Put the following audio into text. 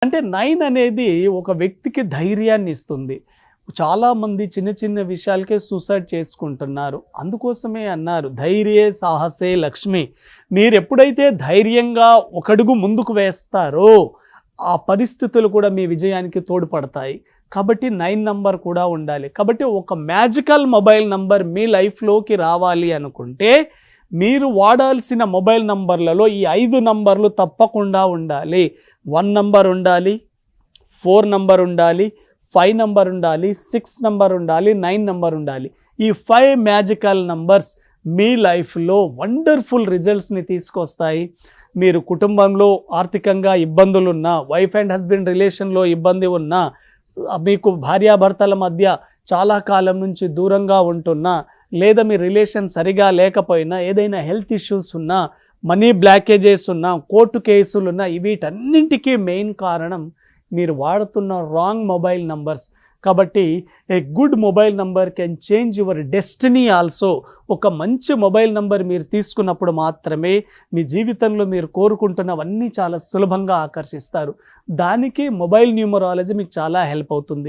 అంటే 9 అనేది ఒక వ్యక్తికి ధైర్యాన్ని ఇస్తుంది. చాలామంది చిన్న చిన్న విషయాలకే సూసైడ్ చేసుకుంటున్నారు. అందుకోసమే అన్నారు ధైర్యే సాహసే లక్ష్మి. మీరెప్పుడైతే ధైర్యంగా ఒకడుగు ముందుకు వేస్తారో ఆ పరిస్థితులు కూడా మీ విజయానికి తోడ్పడతాయి. కాబట్టి 9 నంబర్ కూడా ఉండాలి. కాబట్టి ఒక మ్యాజికల్ మొబైల్ నంబర్ మీ లైఫ్‌లోకి రావాలి అనుకుంటే మీరు వాడాల్సిన మొబైల్ నంబర్లలో ఈ 5 నంబర్లు తప్పకుండా ఉండాలి. 1 నంబర్ ఉండాలి, 4 నంబర్ ఉండాలి, 5 నంబర్ ఉండాలి, 6 నంబర్ ఉండాలి, 9 నంబర్ ఉండాలి. ఈ 5 మ్యాజికల్ నంబర్స్ మీ లైఫ్లో వండర్ఫుల్ రిజల్ట్స్ని తీసుకొస్తాయి. మీరు కుటుంబంలో ఆర్థికంగా ఇబ్బందులున్నా, వైఫ్ అండ్ హస్బెండ్ రిలేషన్లో ఇబ్బంది ఉన్నా, మీకు భార్యాభర్తల మధ్య చాలా కాలం నుంచి దూరంగా ఉంటున్నా, లేదా మీ రిలేషన్ సరిగా లేకపోయినా, ఏదైనా హెల్త్ ఇష్యూస్ ఉన్నా, మనీ బ్లాకేజెస్ ఉన్నా, కోర్టు కేసులున్నా, వీటన్నింటికీ మెయిన్ కారణం మీరు వాడుతున్న రాంగ్ మొబైల్ నంబర్స్. కాబట్టి a good mobile number can change your destiny also. ఒక మంచి మొబైల్ నంబర్ మీరు తీసుకున్నప్పుడు మాత్రమే మీ జీవితంలో మీరు కోరుకుంటున్నవన్నీ చాలా సులభంగా ఆకర్షిస్తారు. దానికి మొబైల్ న్యూమరాలజీ మీకు చాలా హెల్ప్ అవుతుంది.